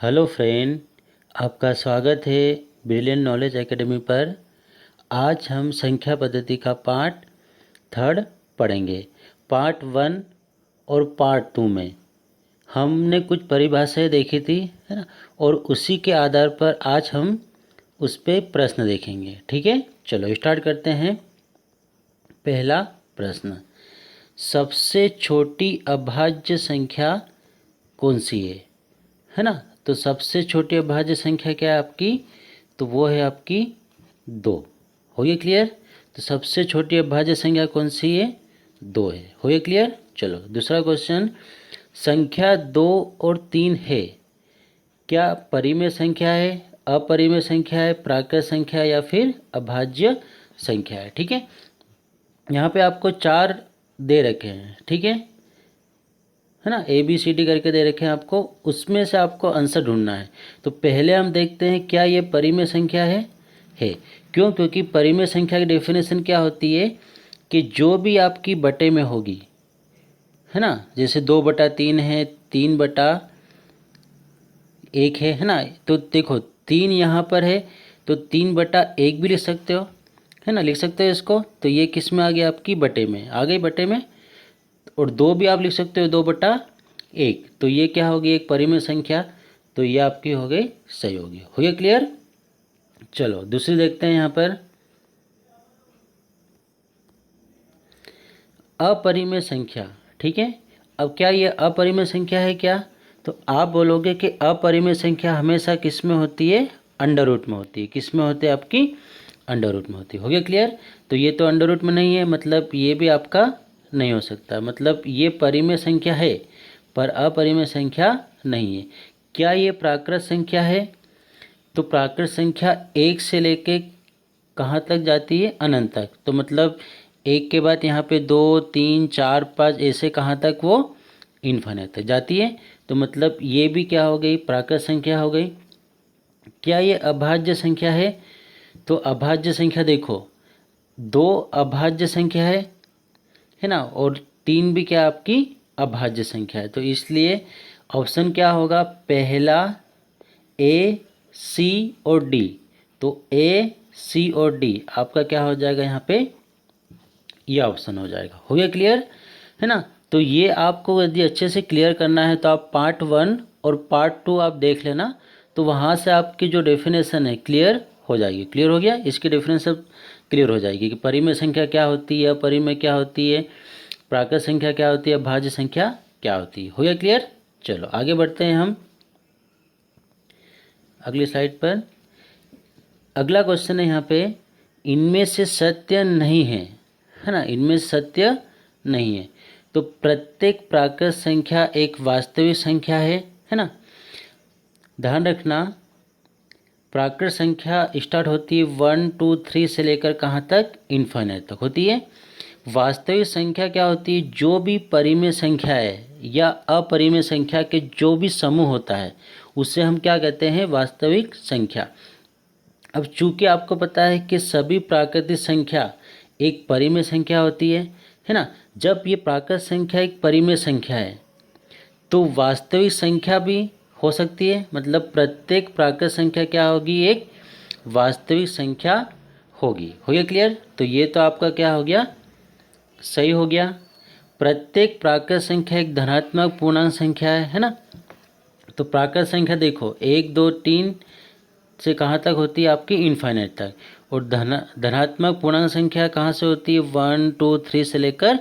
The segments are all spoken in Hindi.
हेलो फ्रेंड, आपका स्वागत है ब्रिलियंट नॉलेज एकेडमी पर। आज हम संख्या पद्धति का पार्ट 3 पढ़ेंगे। पार्ट 1 और पार्ट 2 में हमने कुछ परिभाषाएं देखी थी, है ना, और उसी के आधार पर आज हम उस पर प्रश्न देखेंगे। ठीक है, चलो स्टार्ट करते हैं। पहला प्रश्न, सबसे छोटी अभाज्य संख्या कौन सी है ना। तो सबसे छोटी अभाज्य संख्या क्या है आपकी, तो वो है आपकी 2। हो गया क्लियर। तो सबसे छोटी अभाज्य संख्या कौन सी है, 2 है। हो गया क्लियर। चलो दूसरा क्वेश्चन, संख्या 2 और 3 है, क्या परिमेय संख्या है, अपरिमेय संख्या है, प्राकृत संख्या या फिर अभाज्य संख्या है। ठीक है, यहाँ पे आपको 4 दे रखे हैं। ठीक है ना, ABCD करके दे रखे हैं आपको, उसमें से आपको आंसर ढूंढना है। तो पहले हम देखते हैं क्या ये परिमेय संख्या है। क्यों, क्योंकि परिमेय संख्या की डेफिनेशन क्या होती है कि जो भी आपकी बटे में होगी, है ना, जैसे 2/3 है, 3/1 है ना। तो देखो 3 यहाँ पर है तो 3/1 भी लिख सकते हो, है ना, लिख सकते हो इसको। तो ये किस में आ गया, आपकी बटे में आ गई, बटे में। और 2 भी आप लिख सकते हो, 2/1। तो ये क्या होगी, एक परिमेय संख्या। तो ये आपकी हो गई सही होगी। हो गया क्लियर। चलो दूसरी देखते हैं यहाँ पर, अपरिमेय संख्या। ठीक है, अब क्या ये अपरिमेय संख्या है क्या, तो आप बोलोगे कि अपरिमेय संख्या हमेशा किस में होती है, अंडर रूट में होती है। किस में होती है, आपकी अंडर रूट में होती है। हो गया क्लियर। तो ये तो अंडर रूट में नहीं है, मतलब ये भी आपका नहीं हो सकता, मतलब ये परिमेय संख्या है पर अपरिमेय संख्या नहीं है। क्या ये प्राकृत संख्या है, तो प्राकृत संख्या 1 से लेके कहाँ तक जाती है, अनंत तक। तो मतलब 1 के बाद यहाँ पे 2, 3, 4, 5 ऐसे कहाँ तक, वो इन्फिनिट तक जाती है। तो मतलब ये भी क्या हो गई, प्राकृत संख्या हो गई। क्या ये अभाज्य संख्या है, तो अभाज्य संख्या देखो 2 अभाज्य संख्या है ना, और 3 भी क्या आपकी अभाज्य संख्या है। तो इसलिए ऑप्शन क्या होगा, पहला A, C और D। तो A, C और D आपका क्या हो जाएगा, यहाँ पे ये ऑप्शन हो जाएगा। हो गया क्लियर, है ना। तो ये आपको यदि अच्छे से क्लियर करना है तो आप पार्ट 1 और पार्ट 2 आप देख लेना, तो वहाँ से आपकी जो डेफिनेशन है क्लियर हो जाएगी। क्लियर हो गया, इसकी डेफिनेशन क्लियर हो जाएगी कि परिमेय संख्या क्या होती है, अपरिमेय क्या होती है, प्राकृत संख्या क्या होती है, भाज्य संख्या क्या होती है। हो गया क्लियर। चलो आगे बढ़ते हैं हम अगली स्लाइड पर। अगला क्वेश्चन है यहाँ पे, इनमें से सत्य नहीं है ना, इनमें से सत्य नहीं है। तो प्रत्येक प्राकृत संख्या एक वास्तविक संख्या है ना। ध्यान रखना, प्राकृत संख्या स्टार्ट होती है 1, 2, 3 से लेकर कहाँ तक, इन्फिनिट तक होती है। वास्तविक संख्या क्या होती है, जो भी परिमेय संख्या है या अपरिमेय संख्या के जो भी समूह होता है उसे हम क्या कहते हैं, वास्तविक संख्या। अब चूंकि आपको पता है कि सभी प्राकृतिक संख्या एक परिमेय संख्या होती है ना। जब ये प्राकृत संख्या एक परिमेय संख्या है तो वास्तविक संख्या भी हो सकती है, मतलब प्रत्येक प्राकृत संख्या क्या होगी, एक वास्तविक संख्या होगी। हो गया क्लियर। तो ये तो आपका क्या हो गया, सही हो गया। प्रत्येक प्राकृत संख्या एक धनात्मक पूर्णांक संख्या है ना। तो प्राकृत संख्या देखो 1, 2, 3 से कहाँ तक होती है, आपकी इन्फिनिट तक। और धनात्मक पूर्णांक संख्या कहाँ से होती है, 1, 2, 3 से लेकर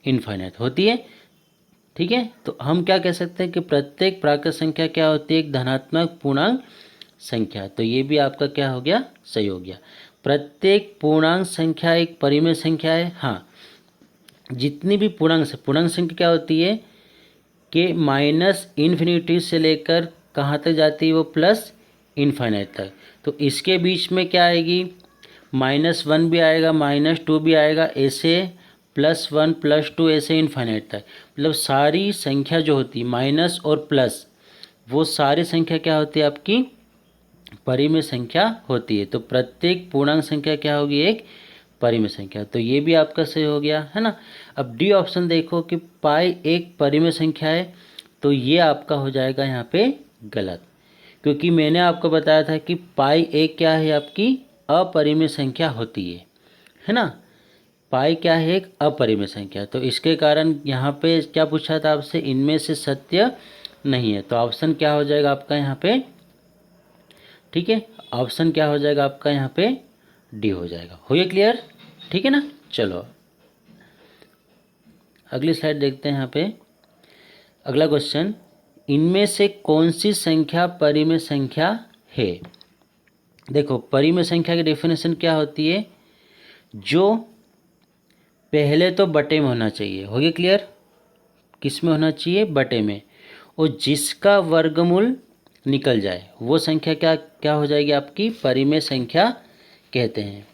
इन्फिनिट होती है। ठीक है, तो हम क्या कह सकते हैं कि प्रत्येक प्राकृत संख्या क्या होती है, एक धनात्मक पूर्णांक संख्या। तो ये भी आपका क्या हो गया, सही हो गया। प्रत्येक पूर्णांक संख्या एक परिमेय संख्या है। हाँ, जितनी भी पूर्णांक संख्या क्या होती है कि माइनस इन्फिनिटी से लेकर कहाँ तक जाती है, वो प्लस इन्फिनिट तक। तो इसके बीच में क्या आएगी, -1 भी आएगा, -2 भी आएगा, ऐसे +1 +2 ऐसे इन्फिनिट तक। मतलब सारी संख्या जो होती है माइनस और प्लस, वो सारी संख्या क्या होती है, आपकी परिमेय संख्या होती है। तो प्रत्येक पूर्णांक संख्या क्या होगी, एक परिमेय संख्या। तो ये भी आपका सही हो गया, है ना। अब डी ऑप्शन देखो कि पाई एक परिमेय संख्या है, तो ये आपका हो जाएगा यहाँ पे गलत। क्योंकि मैंने आपको बताया था कि पाई एक क्या है, आपकी अपरिमेय संख्या होती है ना। पाई क्या है, एक अपरिमेय संख्या। तो इसके कारण यहाँ पे क्या पूछा था आपसे, इनमें से सत्य नहीं है। तो ऑप्शन क्या हो जाएगा आपका यहाँ पे, ठीक है, ऑप्शन क्या हो जाएगा आपका यहाँ पे, डी हो जाएगा। हो गया क्लियर, ठीक है ना। चलो अगली स्लाइड देखते हैं। यहाँ पे अगला क्वेश्चन, इनमें से कौन सी संख्या परिमेय संख्या है। देखो परिमेय संख्या की डेफिनेशन क्या होती है, जो पहले तो बटे में होना चाहिए। हो गया क्लियर, किस में होना चाहिए, बटे में, और जिसका वर्गमूल निकल जाए वो संख्या क्या क्या हो जाएगी, आपकी परिमेय संख्या कहते हैं।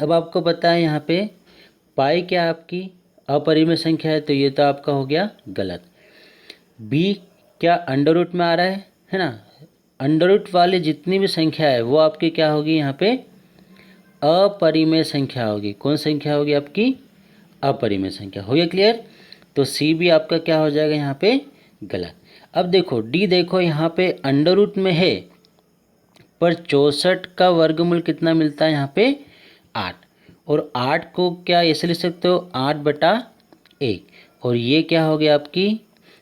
अब आपको पता है यहाँ पे पाई क्या आपकी अपरिमेय संख्या है, तो ये तो आपका हो गया गलत। बी क्या अंडर रूट में आ रहा है ना। अंडर रूट वाली जितनी भी संख्या है वो आपकी क्या होगी, यहाँ पे अपरिमेय संख्या होगी। कौन संख्या होगी, आपकी अपरिमेय संख्या। हो गया क्लियर। तो सी भी आपका क्या हो जाएगा यहाँ पे गलत। अब देखो डी, देखो यहाँ पे अंडर रूट में है, पर 64 का वर्गमूल कितना मिलता है यहाँ पे 8, और 8 को क्या ऐसे लिख सकते हो 8/1, और ये क्या हो गया आपकी,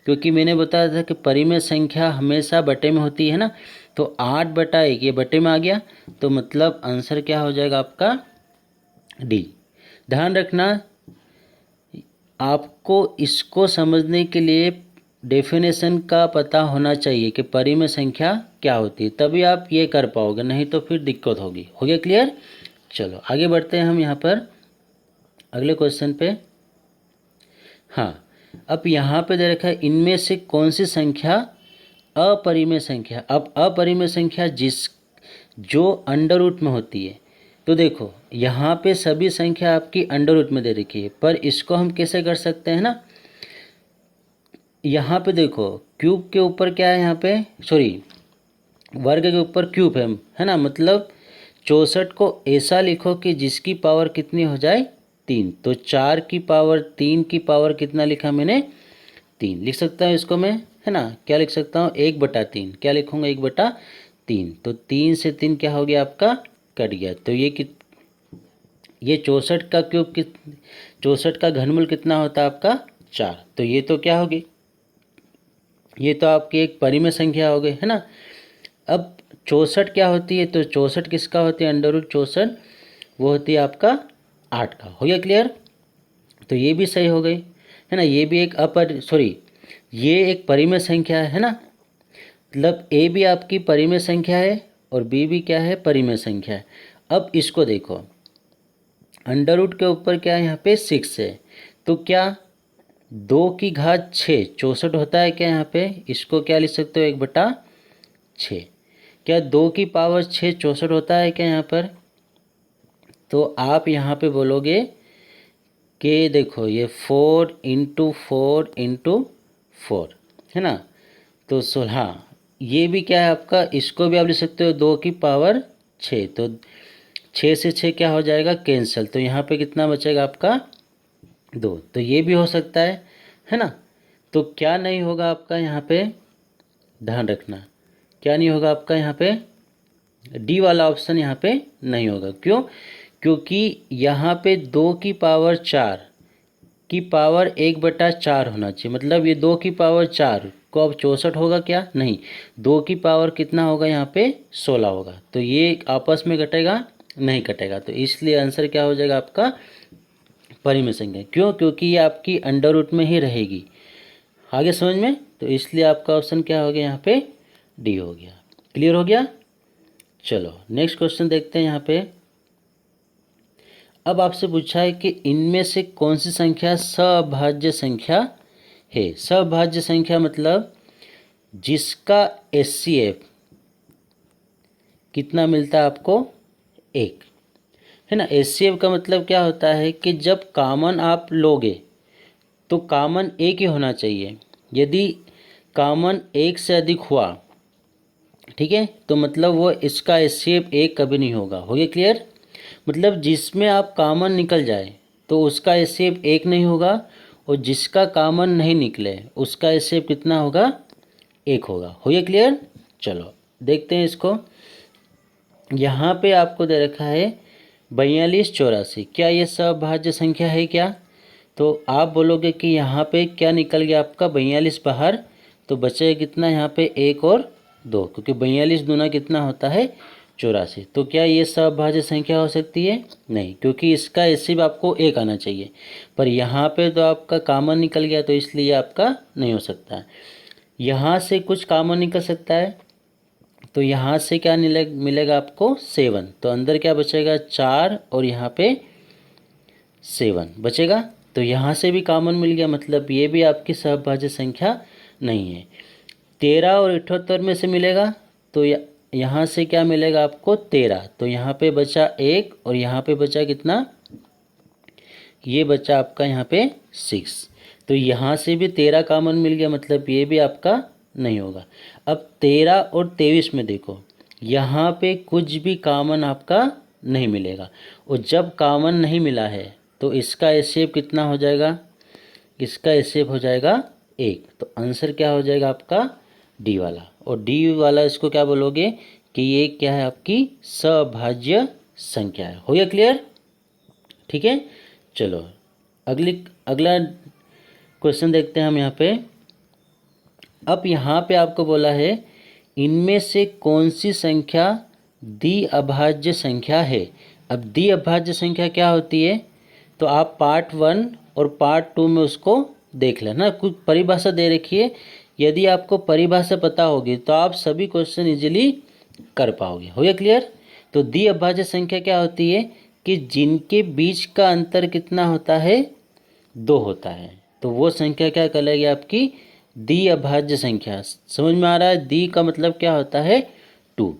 क्योंकि मैंने बताया था कि परिमेय संख्या हमेशा बटे में होती है ना, तो 8/1 ये बटे में आ गया, तो मतलब आंसर क्या हो जाएगा आपका डी। ध्यान रखना आपको इसको समझने के लिए डेफिनेशन का पता होना चाहिए कि परिमेय संख्या क्या होती है, तभी आप ये कर पाओगे, नहीं तो फिर दिक्कत होगी। हो गया क्लियर। चलो आगे बढ़ते हैं हम यहाँ पर अगले क्वेश्चन पे। हाँ, अब यहाँ पे दे रखा है इनमें से कौन सी संख्या अपरिमेय संख्या। अब अपरिमेय संख्या जो अंडर रूट में होती है, तो देखो यहाँ पे सभी संख्या आपकी अंडर रूट में दे रखी है, पर इसको हम कैसे कर सकते हैं ना, यहाँ पे देखो क्यूब के ऊपर क्या है, यहाँ पे सॉरी वर्ग के ऊपर क्यूब है ना, मतलब 64 को ऐसा लिखो कि जिसकी पावर कितनी हो जाए 3। तो 4 की पावर 3 की पावर कितना लिखा मैंने 3 लिख सकता हूँ इसको मैं, है ना। क्या लिख सकता हूँ 1/3, क्या लिखूँगा 1/3। तो 3 से 3 क्या हो गया आपका कट गया। तो ये 64 का क्यूब 64 का घनमूल कितना होता है आपका 4। तो ये तो क्या होगी, ये तो आपकी एक परिमेय संख्या हो गई, है ना। अब 64 क्या होती है, तो 64 किसका होती है, अंडर रूट 64 वो होती है आपका 8 का। हो गया क्लियर। तो ये भी सही हो गई, है ना। ये भी एक ये एक परिमेय संख्या है ना, मतलब ए भी आपकी परिमेय संख्या है और बी भी क्या है, परिमेय संख्या है। अब इसको देखो अंडर रूट के ऊपर क्या है, यहाँ पे 6 है, तो क्या 2 की घात 6 64 होता है क्या, यहाँ पे इसको क्या लिख सकते हो 1/6। क्या 2 की पावर 6 64 होता है क्या यहाँ पर, तो आप यहाँ पे बोलोगे कि देखो ये 4 × 4 × 4 है ना, तो 16। ये भी क्या है आपका, इसको भी आप लिख सकते हो 2 की पावर 6, तो 6 से 6 क्या हो जाएगा कैंसिल, तो यहाँ पे कितना बचेगा आपका 2। तो ये भी हो सकता है ना। तो क्या नहीं होगा आपका यहाँ पे, ध्यान रखना क्या नहीं होगा आपका यहाँ पे, डी वाला ऑप्शन यहाँ पे नहीं होगा। क्यों, क्योंकि यहाँ पे 2 की पावर 4 की पावर 1/4 होना चाहिए, मतलब ये 2 की पावर 4 को अब 64 होगा क्या, नहीं, 2 की पावर कितना होगा यहाँ पे 16 होगा। तो ये आपस में कटेगा नहीं कटेगा, तो इसलिए आंसर क्या हो जाएगा आपका परिमेय संख्या। क्यों, क्योंकि ये आपकी अंडर रूट में ही रहेगी। आगे समझ में, तो इसलिए आपका ऑप्शन क्या हो गया यहाँ पे डी हो गया। क्लियर हो गया। चलो नेक्स्ट क्वेश्चन देखते हैं यहाँ पे। अब आपसे पूछा है कि इनमें से कौन सी संख्या सभाज्य संख्या है। सभाज्य संख्या मतलब जिसका HCF कितना मिलता है आपको 1, है ना। HCF का मतलब क्या होता है कि जब कॉमन आप लोगे तो कॉमन एक ही होना चाहिए। यदि कॉमन एक से अधिक हुआ, ठीक है, तो मतलब वो इसका HCF 1 कभी नहीं होगा। हो गया क्लियर। मतलब जिसमें आप कॉमन निकल जाए तो उसका HCF 1 नहीं होगा, और जिसका कॉमन नहीं निकले उसका HCF कितना होगा 1 होगा। हो गया क्लियर। चलो देखते हैं इसको। यहाँ पे आपको दे रखा है 42 84, क्या ये सभाज्य संख्या है क्या? तो आप बोलोगे कि यहाँ पे क्या निकल गया आपका 42 बाहर, तो बचेगा कितना यहाँ पे 1 और 2, क्योंकि 42 दूना कितना होता है 84। तो क्या ये सभाज्य संख्या हो सकती है? नहीं, क्योंकि इसका एसिब आपको 1 आना चाहिए, पर यहाँ पे तो आपका कॉमन निकल गया, तो इसलिए आपका नहीं हो सकता है। यहाँ से कुछ कॉमन निकल सकता है, तो यहाँ से क्या मिलेगा आपको 7, तो अंदर क्या बचेगा 4 और यहाँ पे 7 बचेगा। तो यहाँ से भी कॉमन मिल गया, मतलब ये भी आपकी सभाज्य संख्या नहीं है। 13 और 78 में से मिलेगा, तो यहाँ से क्या मिलेगा आपको 13, तो यहाँ पे बचा 1 और यहाँ पे बचा कितना, ये बचा आपका यहाँ पे 6, तो यहाँ से भी 13 कॉमन मिल गया, मतलब ये भी आपका नहीं होगा। अब 13 और 23 में देखो, यहाँ पे कुछ भी कॉमन आपका नहीं मिलेगा, और जब कॉमन नहीं मिला है तो इसका एसेप कितना हो जाएगा, इसका एसेप हो जाएगा 1, तो आंसर क्या हो जाएगा आपका डी वाला। और डी वाला इसको क्या बोलोगे कि ये क्या है, आपकी सभाज्य संख्या है। हो गया क्लियर? ठीक है, चलो अगला क्वेश्चन देखते हैं हम यहाँ पे। अब यहाँ पे आपको बोला है इनमें से कौन सी संख्या द्विअभाज्य संख्या है। अब द्विअभाज्य संख्या क्या होती है, तो आप पार्ट 1 और पार्ट 2 में उसको देख लेना। कुछ परिभाषा दे रखी है, यदि आपको परिभाषा पता होगी तो आप सभी क्वेश्चन इजीली कर पाओगे। हो गया क्लियर? तो द्विअभाज्य संख्या क्या होती है कि जिनके बीच का अंतर कितना होता है, 2 होता है, तो वो संख्या क्या कहलाएगी आपकी द्विअभाज्य संख्या। समझ में आ रहा है? द्वि का मतलब क्या होता है 2,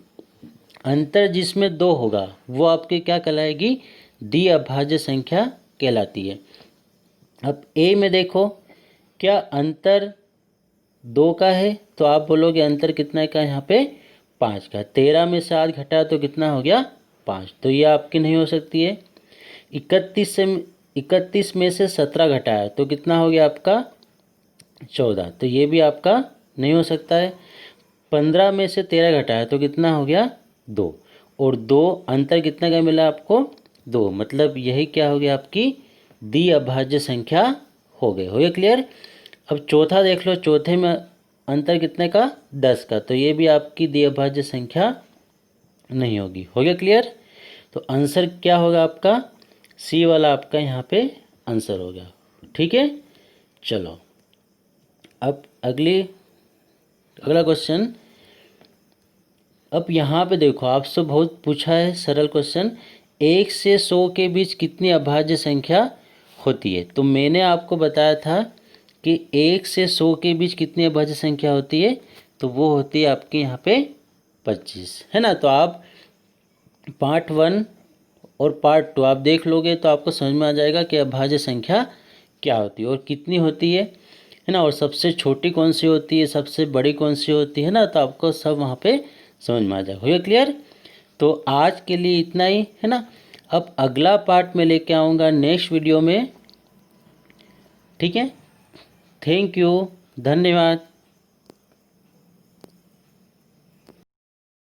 अंतर जिसमें 2 होगा वो आपकी क्या कहलाएगी द्विअभाज्य संख्या कहलाती है। अब ए में देखो, क्या अंतर 2 का है, तो आप बोलोगे अंतर कितना का यहाँ पे 5 का। 13 में से 8 घटा तो कितना हो गया 5, तो ये आपकी नहीं हो सकती है। 31 में से 17 घटाया तो कितना हो गया आपका 14, तो ये भी आपका नहीं हो सकता है। 15 में से 13 घटाया तो कितना हो गया 2, और 2 अंतर कितना का मिला आपको 2, मतलब यही क्या हो गया आपकी द्विअभाज्य संख्या हो गई। हो गया क्लियर? अब चौथा देख लो, चौथे में अंतर कितने का 10 का, तो ये भी आपकी द्विअभाज्य संख्या नहीं होगी। हो गया क्लियर? तो आंसर क्या होगा आपका सी वाला आपका यहाँ पे आंसर होगा। ठीक है, चलो अब अगला क्वेश्चन। अब यहाँ पे देखो, आपसे बहुत पूछा है सरल क्वेश्चन, 1 से 100 के बीच कितनी अभाज्य संख्या होती है। तो मैंने आपको बताया था कि 1 से 100 के बीच कितनी अभाज्य संख्या होती है, तो वो होती है आपके यहाँ पे 25, है ना। तो आप पार्ट 1 और पार्ट 2 आप देख लोगे तो आपको समझ में आ जाएगा कि अभाज्य संख्या क्या होती है और कितनी होती है ना, और सबसे छोटी कौन सी होती है, सबसे बड़ी कौन सी होती है ना, तो आपको सब वहाँ पे समझ में आ जाएगा। हो गया क्लियर? तो आज के लिए इतना ही, है ना। अब अगला पार्ट में लेके आऊँगा नेक्स्ट वीडियो में। ठीक है, थैंक यू, धन्यवाद।